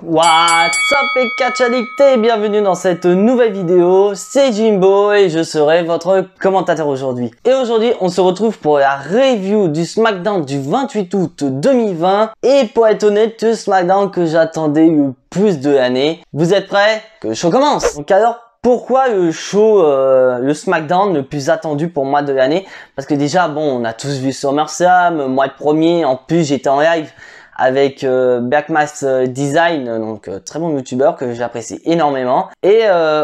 What's up les catch addicts et bienvenue dans cette nouvelle vidéo, c'est Jimbo et je serai votre commentateur aujourd'hui. Et aujourd'hui on se retrouve pour la review du SmackDown du 28 août 2020 et pour être honnête, ce SmackDown que j'attendais le plus de l'année. Vous êtes prêts? Que le show commence! Donc alors, pourquoi le show, le SmackDown le plus attendu pour moi de l'année? Parce que déjà, bon, on a tous vu SummerSlam, moi le premier, en plus j'étais en live avec Backmass Design, donc très bon youtubeur que j'apprécie énormément. Et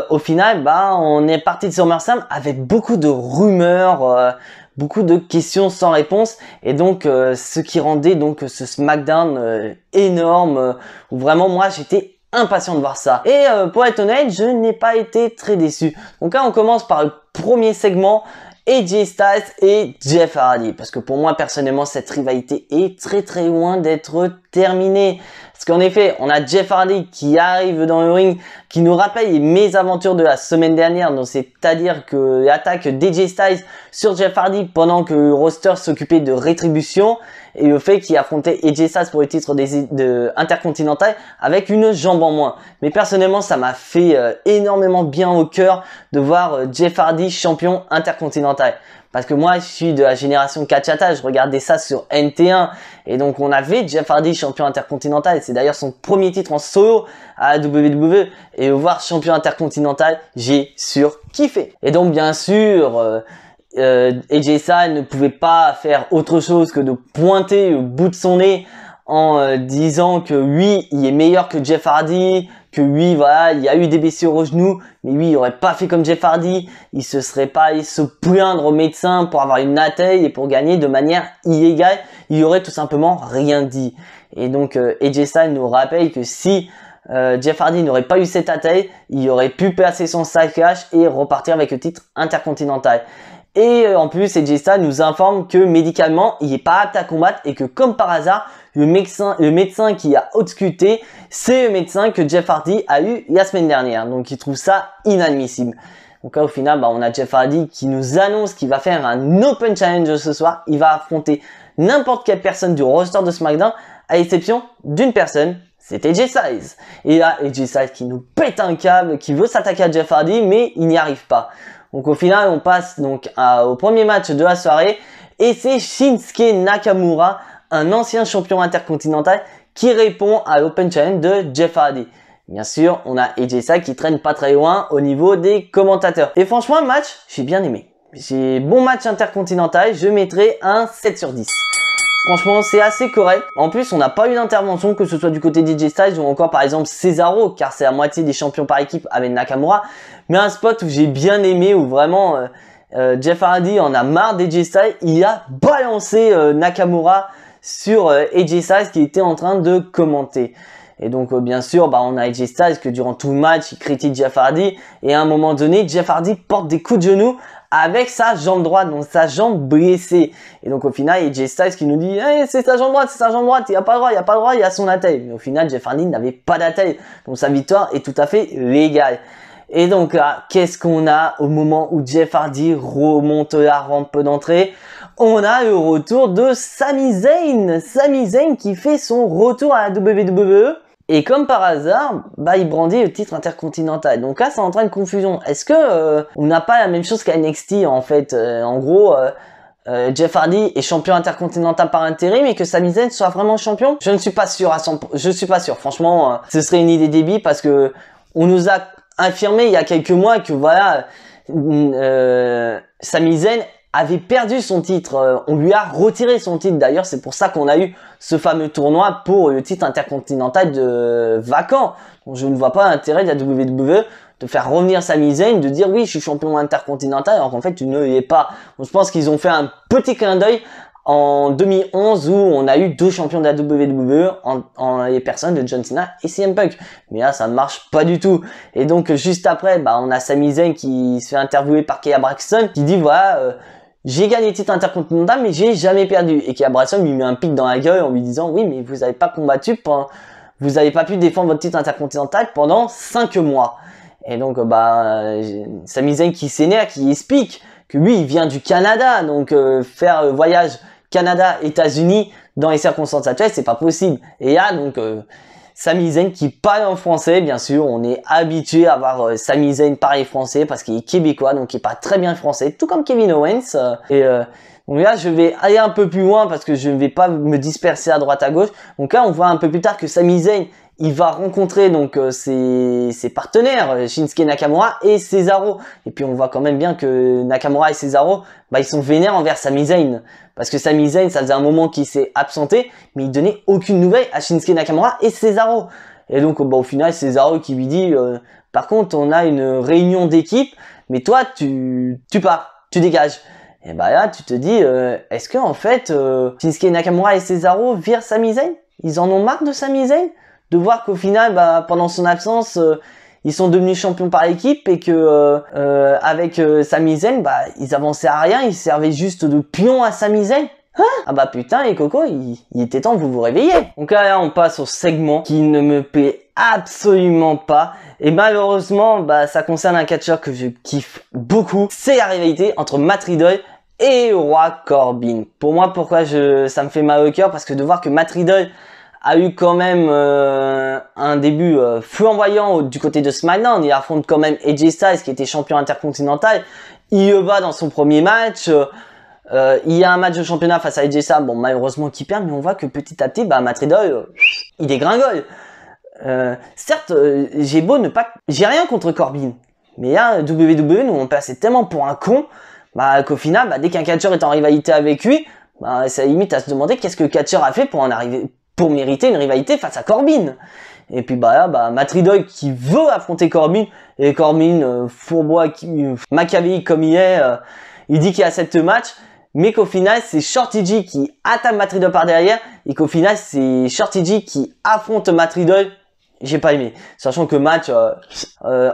au final, bah, on est parti de SummerSlam avec beaucoup de rumeurs, beaucoup de questions sans réponse, et donc ce qui rendait donc ce SmackDown énorme, où vraiment moi j'étais impatient de voir ça. Et pour être honnête, je n'ai pas été très déçu. Donc là, on commence par le premier segment, AJ Styles et Jeff Hardy, parce que pour moi personnellement cette rivalité est très loin d'être terminée, parce qu'en effet on a Jeff Hardy qui arrive dans le ring, qui nous rappelle les mésaventures de la semaine dernière, donc c'est-à-dire que l'attaque d'AJ Styles sur Jeff Hardy pendant que le roster s'occupait de Rétribution, et le fait qu'il affrontait AJ Styles pour le titre de Intercontinental avec une jambe en moins. Mais personnellement ça m'a fait énormément bien au cœur de voir Jeff Hardy champion Intercontinental. Parce que moi je suis de la génération Kachata, je regardais ça sur NT1 et donc on avait Jeff Hardy champion intercontinental, c'est d'ailleurs son premier titre en solo à la WWE, et le voir champion intercontinental, j'ai surkiffé. Et donc bien sûr AJ Styles ne pouvait pas faire autre chose que de pointer au bout de son nez en disant que lui il est meilleur que Jeff Hardy, que lui voilà il y a eu des blessures au genou, mais lui il aurait pas fait comme Jeff Hardy, il se serait pas allé se plaindre au médecin pour avoir une attelle et pour gagner de manière illégale, il aurait tout simplement rien dit. Et donc AJ Styles nous rappelle que si Jeff Hardy n'aurait pas eu cette attelle, il aurait pu passer son sac cash et repartir avec le titre intercontinental. Et en plus, AJ Styles nous informe que médicalement, il n'est pas apte à combattre et que comme par hasard, le médecin qui a ausculté, c'est le médecin que Jeff Hardy a eu la semaine dernière. Donc il trouve ça inadmissible. Donc là, au final, bah, on a Jeff Hardy qui nous annonce qu'il va faire un Open Challenge ce soir. Il va affronter n'importe quelle personne du roster de SmackDown, à l'exception d'une personne. C'est AJ Styles. Et là, AJ Styles qui nous pète un câble, qui veut s'attaquer à Jeff Hardy, mais il n'y arrive pas. Donc au final, on passe donc au premier match de la soirée, et c'est Shinsuke Nakamura, un ancien champion intercontinental, qui répond à l'Open Challenge de Jeff Hardy. Bien sûr, on a AJ Styles qui traîne pas très loin au niveau des commentateurs. Et franchement, le match, j'ai bien aimé. J'ai bon match intercontinental, je mettrai un 7 sur 10. Franchement, c'est assez correct. En plus, on n'a pas eu d'intervention, que ce soit du côté d'AJ Styles ou encore par exemple Cesaro, car c'est la moitié des champions par équipe avec Nakamura. Mais un spot où j'ai bien aimé, où vraiment Jeff Hardy en a marre d'AJ Styles, il a balancé Nakamura sur AJ Styles qui était en train de commenter. Et donc bien sûr, bah, on a AJ Styles que durant tout le match, il critique Jeff Hardy, et à un moment donné, Jeff Hardy porte des coups de genoux avec sa jambe droite, donc sa jambe blessée. Et donc au final, AJ Styles qui nous dit hey, c'est sa jambe droite, il n'y a pas le droit, il y a son attelle. Mais au final, Jeff Hardy n'avait pas d'attelle, donc sa victoire est tout à fait légale. Et donc là, qu'est-ce qu'on a au moment où Jeff Hardy remonte la rampe d'entrée? On a le retour de Sami Zayn. Sami Zayn qui fait son retour à la WWE. Et comme par hasard, bah, il brandit le titre intercontinental. Donc là, ça entraîne une confusion. Est-ce que on n'a pas la même chose qu'à NXT en fait? En gros, Jeff Hardy est champion intercontinental par intérim et que Sami Zayn soit vraiment champion? Je ne suis pas sûr à 100%. Je suis pas sûr. Franchement, ce serait une idée débile parce que on nous a affirmé il y a quelques mois que voilà, Sami Zayn avait perdu son titre, on lui a retiré son titre, d'ailleurs c'est pour ça qu'on a eu ce fameux tournoi pour le titre intercontinental de vacant. Donc je ne vois pas l'intérêt de la WWE de faire revenir Sami Zayn, de dire oui je suis champion intercontinental alors qu'en fait tu ne l'es pas. Donc je pense qu'ils ont fait un petit clin d'œil en 2011 où on a eu deux champions de la WWE en les personnes de John Cena et CM Punk. Mais là, ça ne marche pas du tout. Et donc, juste après, bah, on a Sami Zayn qui se fait interviewer par Kaya Braxton qui dit voilà, j'ai gagné le titre intercontinental mais j'ai jamais perdu. Et Kaya Braxton lui met un pic dans la gueule en lui disant oui, mais vous n'avez pas combattu pendant, vous n'avez pas pu défendre votre titre intercontinental pendant 5 mois. Et donc Sami Zayn qui s'énerve, qui explique que lui il vient du Canada, donc faire voyage Canada-États-Unis dans les circonstances actuelles c'est pas possible. Et là donc Sami Zayn qui parle en français, bien sûr, on est habitué à voir Sami Zayn parler français parce qu'il est québécois, donc il parle très bien français, tout comme Kevin Owens. Donc là, je vais aller un peu plus loin parce que je ne vais pas me disperser à droite à gauche. Donc là, on voit un peu plus tard que Sami Zayn, il va rencontrer donc ses partenaires, Shinsuke Nakamura et Cesaro. Et puis on voit quand même bien que Nakamura et Cesaro, ils sont vénères envers Sami Zayn. Parce que Sami Zayn, ça faisait un moment qu'il s'est absenté, mais il donnait aucune nouvelle à Shinsuke Nakamura et Cesaro. Et donc au final, Cesaro qui lui dit, par contre, on a une réunion d'équipe, mais toi, tu pars, tu dégages. Et là, tu te dis, est-ce que en fait, Shinsuke Nakamura et Cesaro virent Sami Zayn? Ils en ont marre de Sami Zayn? De voir qu'au final, pendant son absence, ils sont devenus champions par équipe et que avec Sami Zayn, ils avançaient à rien, ils servaient juste de pion à Sami Zayn. Hein? Putain, et Coco, il était temps que vous vous réveilliez. Donc là, on passe au segment qui ne me plaît absolument pas. Et malheureusement, ça concerne un catcheur que je kiffe beaucoup. C'est la rivalité entre Matt Riddle et Roi Corbin. Pour moi, pourquoi ça me fait mal au cœur? Parce que de voir que Matt Riddle a eu quand même un début flamboyant du côté de SmackDown. Il affronte quand même AJ Styles qui était champion intercontinental. Il le bat dans son premier match. Il y a un match de championnat face à AJ Styles. Bon, malheureusement qu'il perd, mais on voit que petit à petit, Matt Riddle, il dégringole. Certes, j'ai rien contre Corbin. Mais là, WWE nous on passait tellement pour un con, qu'au final, dès qu'un catcheur est en rivalité avec lui, ça limite à se demander qu'est-ce que le catcheur a fait pour mériter une rivalité face à Corbin. Et puis Matt Riddle qui veut affronter Corbin, et Corbin, fourbois, machiavélique comme il est, il dit qu'il accepte le match, mais qu'au final c'est Shorty G qui attaque Matt Riddle par derrière, et qu'au final c'est Shorty G qui affronte Matt Riddle. J'ai pas aimé, sachant que le match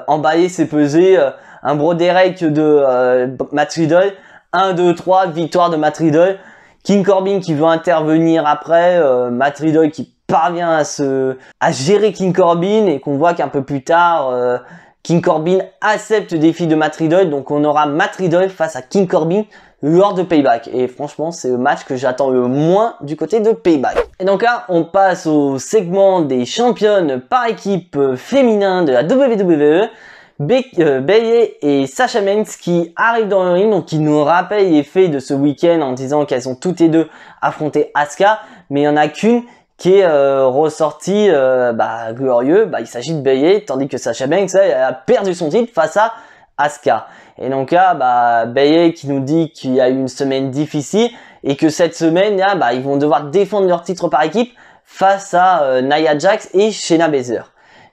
emballé c'est pesé, un Broderek de Matt Riddle, 1, 2, 3, victoire de Matt Riddle. King Corbin qui veut intervenir après, Matt Riddle qui parvient à gérer King Corbin, et qu'on voit qu'un peu plus tard, King Corbin accepte le défi de Matt Riddle, donc on aura Matt Riddle face à King Corbin lors de Payback. Et franchement, c'est le match que j'attends le moins du côté de Payback. Et donc là, on passe au segment des championnes par équipe féminin de la WWE. Bayley et Sasha Banks qui arrivent dans le ring, donc qui nous rappellent les faits de ce week-end en disant qu'elles ont toutes les deux affronté Asuka, mais il n'y en a qu'une qui est ressortie glorieux. Il s'agit de Bayley, tandis que Sasha Banks elle a perdu son titre face à Asuka. Et donc là, Bayley qui nous dit qu'il y a eu une semaine difficile et que cette semaine là, ils vont devoir défendre leur titre par équipe face à Nia Jax et Shayna Baszler.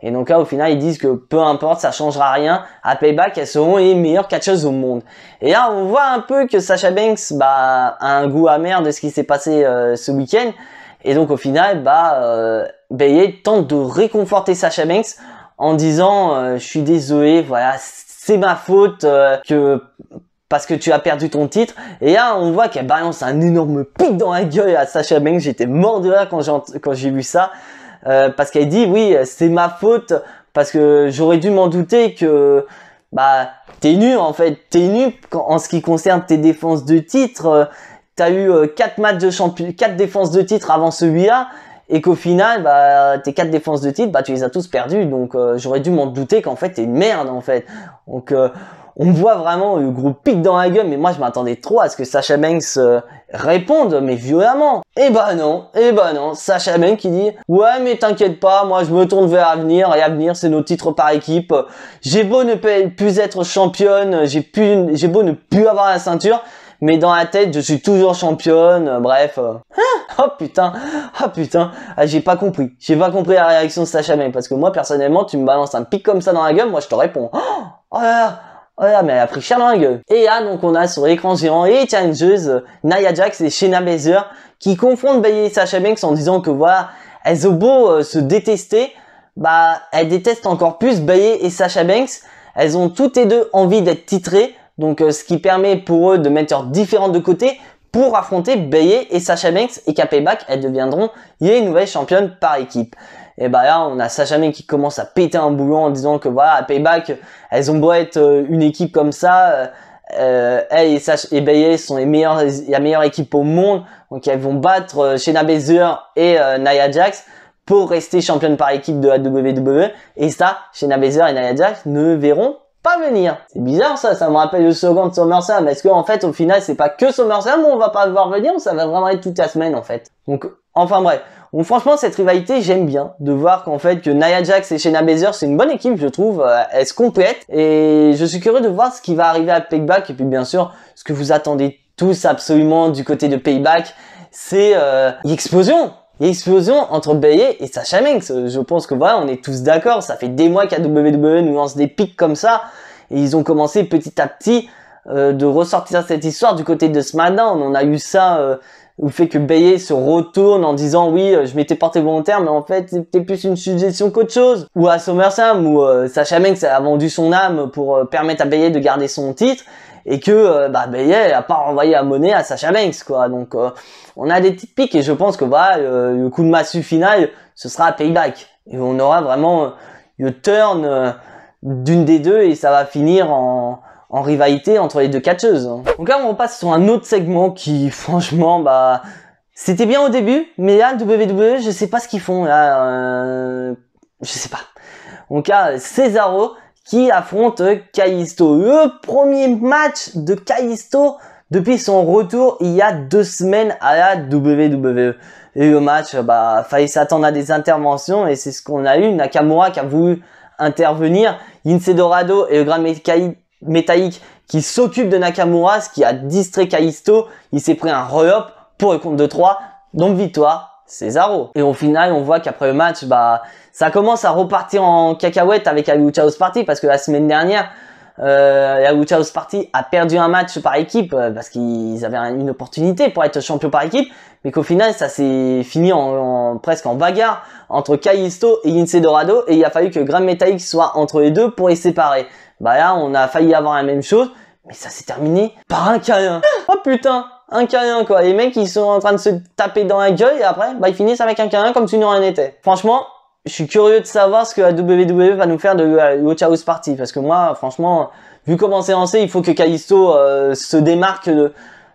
Et donc là, au final, ils disent que peu importe, ça changera rien. À Payback, elles seront les meilleures catcheuses au monde. Et là, on voit un peu que Sasha Banks a un goût amer de ce qui s'est passé ce week-end. Et donc au final, Bayley tente de réconforter Sasha Banks en disant je suis désolé, voilà, c'est ma faute parce que tu as perdu ton titre. Et là, on voit qu'elle balance un énorme pic dans la gueule à Sasha Banks. J'étais mort de rire quand j'ai vu ça. Parce qu'elle dit oui c'est ma faute parce que j'aurais dû m'en douter que t'es nu en fait, t'es nu en ce qui concerne tes défenses de titre. T'as eu 4 défenses de titre avant celui-là et qu'au final tes 4 défenses de titre tu les as tous perdues, donc j'aurais dû m'en douter qu'en fait t'es une merde en fait. Donc on voit vraiment le gros pic dans la gueule, mais moi je m'attendais trop à ce que Sasha Banks réponde, mais violemment. Et non, Sasha Banks qui dit « Ouais, mais t'inquiète pas, moi je me tourne vers l'avenir, et l'avenir c'est nos titres par équipe. J'ai beau ne plus être championne, j'ai beau ne plus avoir la ceinture, mais dans la tête je suis toujours championne, bref. » Oh putain, j'ai pas compris la réaction de Sasha Banks, parce que moi personnellement, tu me balances un pic comme ça dans la gueule, moi je te réponds. Oh là, mais elle a pris cher dans la gueule. Et là, donc, on a sur l'écran géant les challengeuses Nia Jax et Shayna Baszler qui confrontent Bayley et Sasha Banks en disant que voilà, elles ont beau se détester, elles détestent encore plus Bayley et Sasha Banks. Elles ont toutes les deux envie d'être titrées, donc ce qui permet pour eux de mettre leurs différentes de côté pour affronter Bayley et Sasha Banks, et qu'à Payback, elles deviendront les nouvelles championnes par équipe. Et bah là, on a Sasha Banks qui commence à péter un boulon en disant que voilà, à Payback, elles ont beau être une équipe comme ça, elle et Bayley sont la meilleure équipe au monde, donc elles vont battre Shayna Baszler et Nia Jax pour rester championne par équipe de la WWE. Et ça, Shayna Baszler et Nia Jax ne verront pas venir. C'est bizarre ça me rappelle le slogan de SummerSlam. Est-ce qu'en fait au final c'est pas que SummerSlam où on va pas le voir venir, ou ça va vraiment être toute la semaine en fait. Donc enfin bref. Donc franchement cette rivalité j'aime bien de voir qu'en fait que Nia Jax et Shayna Baszler c'est une bonne équipe je trouve, elles se complètent et je suis curieux de voir ce qui va arriver à Payback. Et puis bien sûr ce que vous attendez tous absolument du côté de Payback, c'est l'explosion. L'explosion entre Bayley et Sasha Banks. Je pense que voilà, on est tous d'accord. Ça fait des mois qu'à WWE nous lance des pics comme ça. Et ils ont commencé petit à petit de ressortir cette histoire du côté de SmackDown. On a eu ça au fait que Bayley se retourne en disant oui, je m'étais porté volontaire, mais en fait c'était plus une suggestion qu'autre chose. Ou à SummerSlam où Sasha Banks a vendu son âme pour permettre à Bayley de garder son titre. Et que Bayley a pas renvoyé la monnaie à Sasha Banks quoi. Donc on a des petites piques et je pense que voilà le coup de massue final ce sera à Payback et on aura vraiment le turn d'une des deux et ça va finir en rivalité entre les deux catcheuses. Donc là on passe sur un autre segment qui franchement c'était bien au début, mais là WWE je sais pas ce qu'ils font là, je sais pas. Donc là Cesaro qui affronte Kalisto. Le premier match de Kalisto depuis son retour il y a 2 semaines à la WWE. Et le match, fallait s'attendre à des interventions et c'est ce qu'on a eu. Nakamura qui a voulu intervenir, Lince Dorado et le Grand Métallique qui s'occupe de Nakamura, ce qui a distrait Kalisto. Il s'est pris un roll-up pour le compte de 3, donc victoire Cesaro. Et au final, on voit qu'après le match, ça commence à repartir en cacahuète avec la Lucha House Party parce que la semaine dernière, la Lucha House Party a perdu un match par équipe parce qu'ils avaient une opportunité pour être champion par équipe, mais qu'au final, ça s'est fini presque en bagarre entre Kalisto et Lince Dorado et il a fallu que Grand Metalik soit entre les deux pour les séparer. Là, on a failli avoir la même chose, mais ça s'est terminé par un câlin. Oh putain! Un câlin quoi, les mecs ils sont en train de se taper dans la gueule et après ils finissent avec un câlin comme si de rien n'était. Franchement, je suis curieux de savoir ce que la WWE va nous faire de la Lucha House Party parce que moi franchement, vu comment c'est lancé, il faut que Kalisto se démarque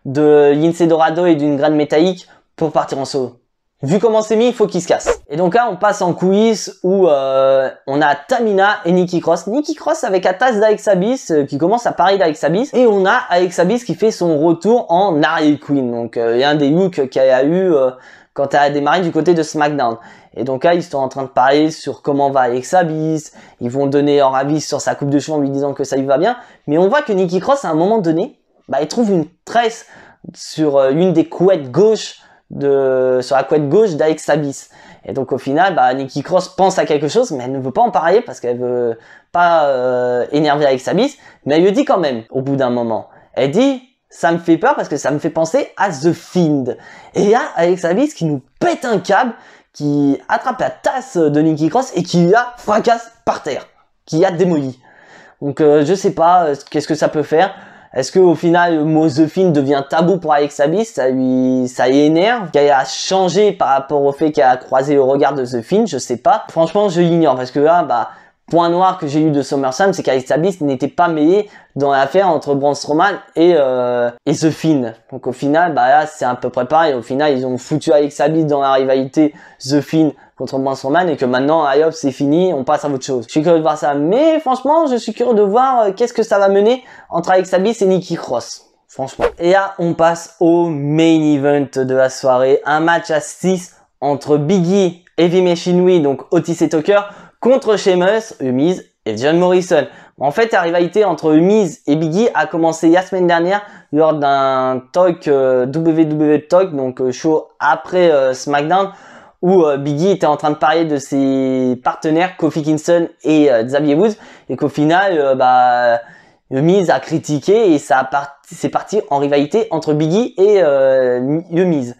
de Lince Dorado et d'une grande métallique pour partir en solo. Vu comment c'est mis, il faut qu'il se casse. Et donc là, on passe en coulisses où on a Tamina et Nikki Cross. Nikki Cross avec la tasse d'Alexa Bliss qui commence à parler d'Alexa Bliss. Et on a Alexa Bliss qui fait son retour en Harley Quinn. Donc il y a un des looks qu'elle a eu quand elle a démarré du côté de SmackDown. Et donc là, ils sont en train de parler sur comment va Alexa Bliss. Ils vont donner leur avis sur sa coupe de cheveux en lui disant que ça lui va bien. Mais on voit que Nikki Cross, à un moment donné, elle trouve une tresse sur une des couettes gauche sur la couette gauche d'Alexa Bliss. Et donc au final, Nikki Cross pense à quelque chose, mais elle ne veut pas en parler parce qu'elle veut pas énerver Alexa Bliss, mais elle le dit quand même au bout d'un moment. Elle dit, ça me fait peur parce que ça me fait penser à The Fiend. Et il y a Alexa Bliss qui nous pète un câble, qui attrape la tasse de Nikki Cross et qui la fracasse par terre, qui a démoli. Donc je sais pas qu'est-ce que ça peut faire. Est-ce qu'au final, le mot The Fiend devient tabou pour Alexa Bliss, ça l'énerve, qu'elle a changé par rapport au fait qu'elle a croisé le regard de The Fiend, je sais pas. Franchement, je l'ignore parce que là, point noir que j'ai eu de SummerSlam, c'est qu'Alexa Bliss n'était pas mêlée dans l'affaire entre Braun Strowman et The Fiend. Donc au final, là, c'est à peu près pareil. Au final, ils ont foutu Alexa Bliss dans la rivalité The Fiend contre Braun Strowman et que maintenant, hop, c'est fini, on passe à autre chose. Je suis curieux de voir ça, mais franchement, je suis curieux de voir qu'est-ce que ça va mener entre Alexa Bliss et Nikki Cross. Franchement. Et là, on passe au main event de la soirée. Un match à 6 entre Biggie, Heavy Machinery, donc Otis et Tucker, contre Sheamus, Miz et John Morrison. En fait, la rivalité entre Miz et Biggie a commencé la semaine dernière lors d'un talk WWE Talk, donc show après SmackDown, où Biggie était en train de parler de ses partenaires Kofi Kingston et Xavier Woods, et qu'au final, Miz a critiqué et c'est parti en rivalité entre Biggie et Miz.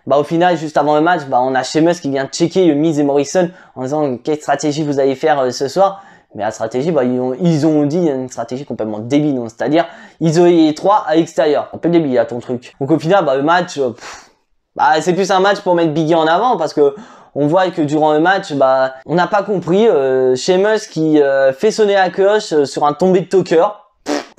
Au final, juste avant le match, on a Sheamus qui vient checker Miz et Morrison en disant quelle stratégie vous allez faire ce soir. Mais la stratégie, ils ont dit une stratégie complètement débile, c'est-à-dire isoler les 3 à l'extérieur. Un peu débile là ton truc. Donc au final, le match, c'est plus un match pour mettre Biggie en avant parce que On voit que durant le match, bah, on n'a pas compris. Sheamus qui fait sonner la cloche sur un tombé de Tucker.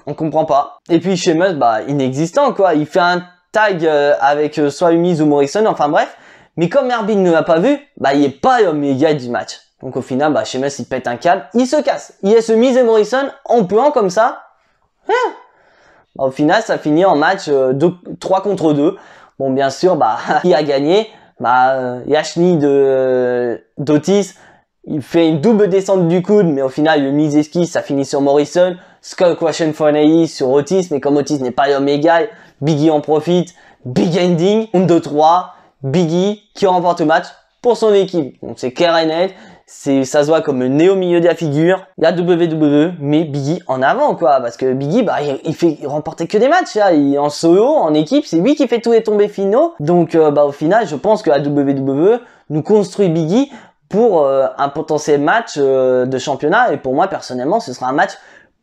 On comprend pas. Et puis Sheamus, bah, inexistant quoi. Il fait un tag avec soit Umiz ou Morrison, enfin bref. Mais comme Herbin ne l'a pas vu, bah, il est pas l'homme méga du match. Donc au final, bah, Sheamus il pète un câble, il se casse. Il laisse Umiz et Morrison en plan comme ça. Bah, au final, ça finit en match 3 contre 2. Bon, bien sûr, bah, qui a gagné? Bah, Yashni d'Otis, il fait une double descente du coude, mais au final, le Mizeski, ça finit sur Morrison. Skull Crushing Finale sur Otis, mais comme Otis n'est pas l'Omega, Biggie en profite. Big ending, 1-2-3, Biggie qui remporte le match pour son équipe. Donc c'est clair et net, ça se voit comme un nez au milieu de la figure. Il y a WWE, mais Biggie en avant quoi, parce que Biggie, bah, il remportait que des matchs là, en solo, en équipe, c'est lui qui fait tous les tombés finaux. Donc bah au final, je pense que la WWE nous construit Biggie pour un potentiel match de championnat, et pour moi personnellement, ce sera un match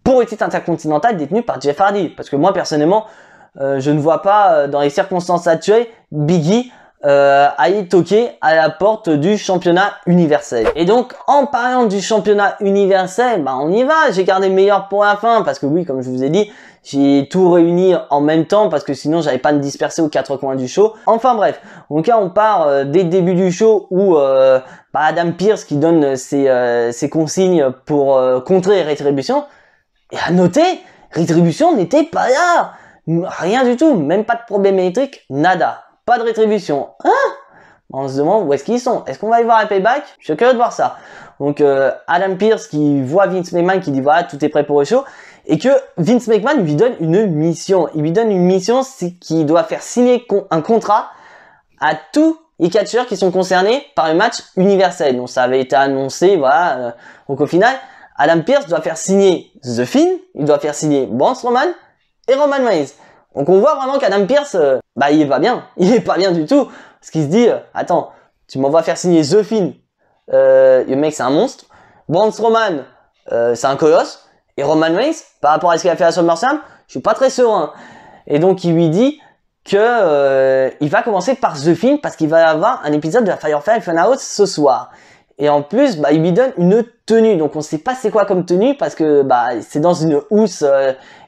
pour le titre intercontinental détenu par Jeff Hardy, parce que moi personnellement, je ne vois pas dans les circonstances actuelles Biggie aille toquer à la porte du championnat universel. Et donc en parlant du championnat universel, bah on y va. J'ai gardé le meilleur pour la fin parce que oui, comme je vous ai dit, j'ai tout réuni en même temps parce que sinon j'avais pas me disperser aux 4 coins du show. Enfin bref, donc là on part dès le début du show où bah, Adam Pearce qui donne ses consignes pour contrer Rétribution. Et à noter, Rétribution n'était pas là. Rien du tout, même pas de problème électrique, nada. Pas de Rétribution. Hein? On se demande où est-ce qu'ils sont. Est-ce qu'on va y voir un payback? Je suis curieux de voir ça. Donc Adam Pearce qui voit Vince McMahon qui dit voilà, tout est prêt pour le show. Et que Vince McMahon lui donne une mission. Il lui donne une mission, c'est qu'il doit faire signer un contrat à tous les catcheurs qui sont concernés par le match universel. Donc ça avait été annoncé, voilà. Donc au final, Adam Pearce doit faire signer The Fiend, il doit faire signer Braun Strowman et Roman Reigns. Donc on voit vraiment qu'Adam Pearce, bah il est pas bien, il est pas bien du tout, parce qu'il se dit, attends, tu m'envoies faire signer The Fiend, le mec c'est un monstre, Braun Strowman, c'est un colosse, et Roman Reigns, par rapport à ce qu'il a fait à SummerSlam, je suis pas très serein. Et donc il lui dit que il va commencer par The Fiend parce qu'il va y avoir un épisode de la Firefly Funhouse ce soir. Et en plus, bah, il lui donne une tenue. Donc, on sait pas c'est quoi comme tenue parce que bah, c'est dans une housse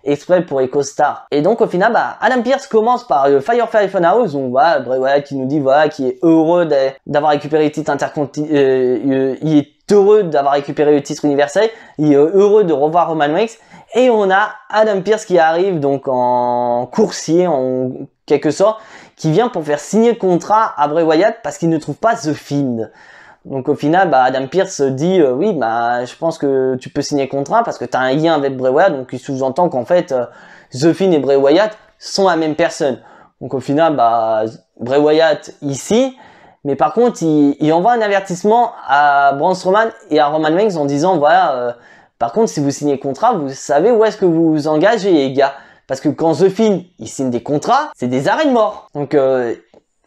exprès pour les costards. Et donc, au final, bah, Adam Pearce commence par le Firefly Funhouse. On voit Bray Wyatt qui nous dit voilà, qu'il est heureux d'avoir récupéré le titre intercontinental. Il est heureux d'avoir récupéré le titre universel. Il est heureux de revoir Roman Reigns. Et on a Adam Pearce qui arrive donc en coursier, en quelque sorte, qui vient pour faire signer le contrat à Bray Wyatt parce qu'il ne trouve pas The Fiend. Donc au final, bah, Adam Pearce dit oui, bah je pense que tu peux signer contrat parce que tu as un lien avec Bray Wyatt, donc il sous-entend qu'en fait The Fiend et Bray Wyatt sont la même personne. Donc au final, bah Bray Wyatt ici, mais par contre il envoie un avertissement à Braun Strowman et à Roman Reigns en disant voilà, par contre si vous signez contrat, vous savez où est-ce que vous vous engagez les gars, parce que quand The Fiend il signe des contrats, c'est des arrêts de mort. Donc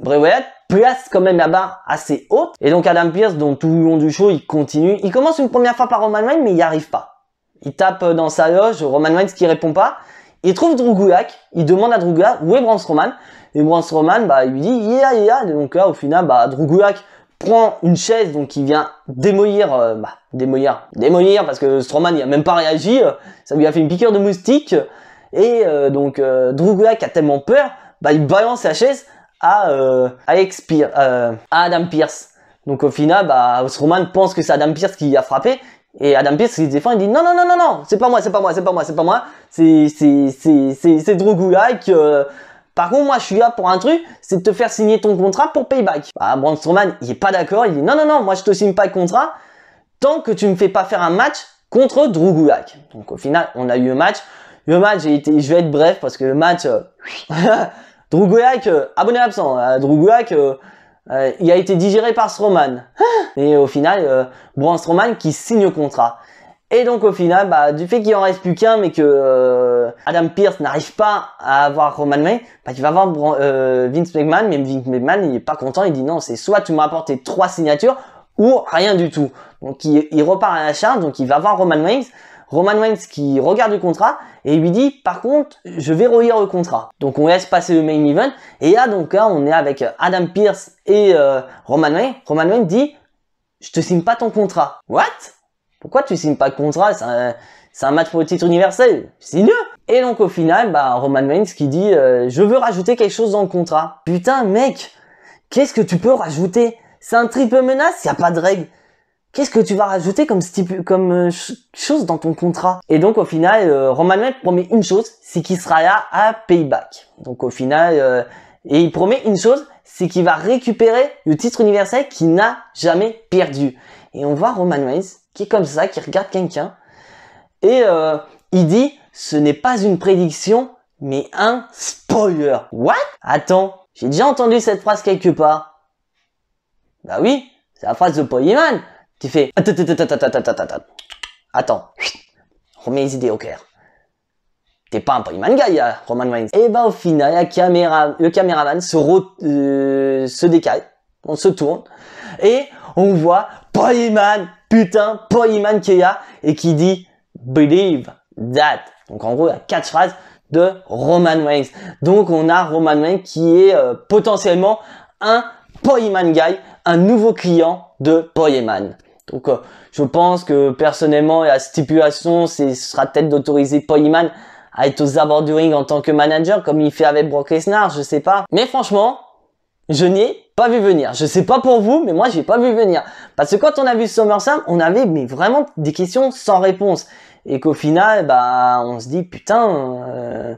Bray Wyatt place quand même la barre assez haute. Et donc Adam Pearce, donc tout le long du show, il continue. Il commence une première fois par Roman Reigns, mais il n'y arrive pas. Il tape dans sa loge, Roman Reigns qui répond pas. Il trouve Drew Gulak, il demande à Drew Gulak où est Braun Strowman. Et Braun Strowman, bah, il lui dit yeah. Et donc là, au final, bah, Drew Gulak prend une chaise, donc il vient démolir, parce que Strowman, il a même pas réagi. Ça lui a fait une piqûre de moustique. Et donc Drew Gulak a tellement peur, bah, il balance sa chaise à Adam Pearce. Donc au final, bah, Strowman pense que c'est Adam Pearce qui a frappé. Et Adam Pearce il se défend, il dit non, c'est pas moi, c'est Drew Gulak. Par contre, moi je suis là pour un truc, c'est de te faire signer ton contrat pour payback. Bah, Braun Strowman, il est pas d'accord, il dit non, moi je te signe pas le contrat tant que tu me fais pas faire un match contre Drew Gulak. Donc au final, on a eu un match. Le match, je vais être bref parce que le match, Drew Gulak, abonné absent. Drew Gulak, il a été digéré par Strowman. Et au final, Braun Strowman qui signe le contrat. Et donc au final, bah, du fait qu'il en reste plus qu'un, mais que Adam Pearce n'arrive pas à avoir Roman Reigns, bah, il va voir Vince McMahon, mais Vince McMahon, il est pas content. Il dit non, c'est soit tu m'as apporté 3 signatures ou rien du tout. Donc il repart à la charge, donc il va voir Roman Reigns. Roman Reigns qui regarde le contrat et lui dit par contre je vais relire le contrat. Donc on laisse passer le main event et là donc là on est avec Adam Pearce et Roman Reigns. Roman Reigns dit je te signe pas ton contrat. What? Pourquoi tu signes pas le contrat? C'est un match pour le titre universel. Signe-le. Et donc au final Roman Reigns qui dit je veux rajouter quelque chose dans le contrat. Putain mec, qu'est-ce que tu peux rajouter? C'est un triple menace, y a pas de règle. Qu'est-ce que tu vas rajouter comme chose dans ton contrat? Et donc au final, Roman Reigns promet une chose, c'est qu'il sera là à Payback. Donc au final, et il promet une chose, c'est qu'il va récupérer le titre universel qu'il n'a jamais perdu. Et on voit Roman Reigns qui est comme ça, qui regarde quelqu'un, et il dit, ce n'est pas une prédiction, mais un spoiler. What? Attends, j'ai déjà entendu cette phrase quelque part. Bah oui, c'est la phrase de Paul Heyman. Tu fais attends, remets les idées au clair. T'es pas un Paul Heyman guy, Roman Reigns. Et bah au final, le caméraman se décale, on se tourne et on voit Paul Heyman, putain, Paul Heyman qui est là et qui dit believe that. Donc en gros, la catchphrase de Roman Reigns. Donc on a Roman Reigns qui est potentiellement un Paul Heyman guy, un nouveau client de Paul Heyman. Donc je pense que personnellement la stipulation ce sera peut-être d'autoriser Paul Heyman à être aux abords du ring en tant que manager comme il fait avec Brock Lesnar, je sais pas. Mais franchement, je n'y ai pas vu venir. Je sais pas pour vous, mais moi j'ai pas vu venir. Parce que quand on a vu SummerSlam, on avait vraiment des questions sans réponse. Et qu'au final, on se dit putain,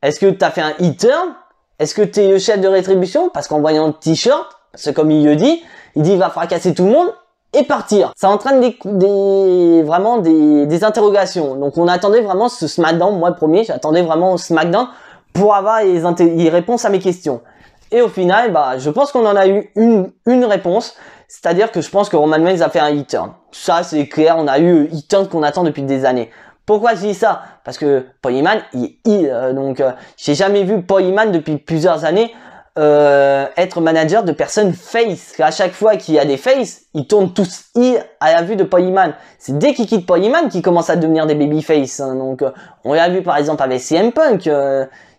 est-ce que t'as fait un e-turn? Est-ce que t'es le chef de rétribution? Parce qu'en voyant le t-shirt, c'est comme il le dit, il dit il va fracasser tout le monde et partir. Ça entraîne vraiment des interrogations. Donc on attendait vraiment ce SmackDown, moi le premier, j'attendais vraiment au SmackDown pour avoir les réponses à mes questions. Et au final, je pense qu'on en a eu une réponse. C'est-à-dire que je pense que Roman Reigns a fait un e-turn. Ça c'est clair, on a eu le e-turn qu'on attend depuis des années. Pourquoi je dis ça? Parce que Paul Heyman, j'ai jamais vu Paul Heyman depuis plusieurs années être manager de personnes face. À chaque fois qu'il y a des face, ils tournent tous à la vue de Paul Heyman. C'est dès qu'il quitte Paul Heyman qu'ils commencent à devenir des babyface. Donc on l'a vu par exemple avec CM Punk.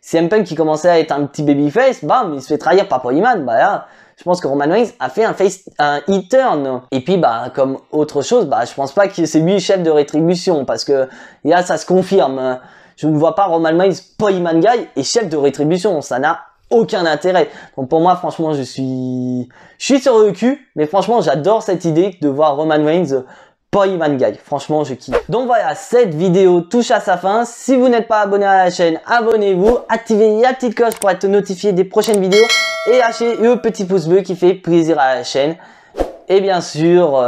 CM Punk qui commençait à être un petit babyface, bam, il se fait trahir par Paul Heyman. Là, je pense que Roman Reigns a fait un e-turn. Et puis, comme autre chose, je pense pas que c'est lui le chef de rétribution. Parce que, là, ça se confirme. Je ne vois pas Roman Reigns, Paul Heyman guy et chef de rétribution. Ça n'a aucun intérêt. Donc pour moi, franchement, je suis sur le cul. Mais franchement, j'adore cette idée de voir Roman Reigns, Paul Heyman guy. Franchement, je kiffe. Donc voilà, cette vidéo touche à sa fin. Si vous n'êtes pas abonné à la chaîne, abonnez-vous. Activez la petite cloche pour être notifié des prochaines vidéos. Et lâchez le petit pouce bleu qui fait plaisir à la chaîne. Et bien sûr,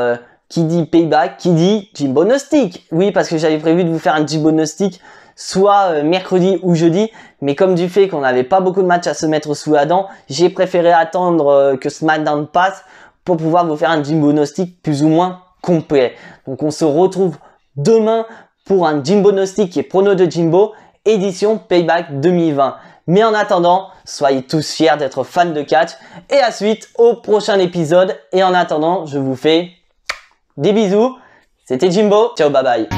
qui dit Payback, qui dit Jimbo No Stick. Oui, parce que j'avais prévu de vous faire un Jimbo No Stick soit mercredi ou jeudi. Mais comme du fait qu'on n'avait pas beaucoup de matchs à se mettre sous la dent, j'ai préféré attendre que SmackDown passe pour pouvoir vous faire un Jimbo No Stick plus ou moins complet. Donc on se retrouve demain pour un Jimbo No Stick qui est prono de Jimbo, édition Payback 2020. Mais en attendant, soyez tous fiers d'être fans de catch. Et à suite au prochain épisode. Et en attendant, je vous fais des bisous. C'était Jimbo. Ciao, bye bye.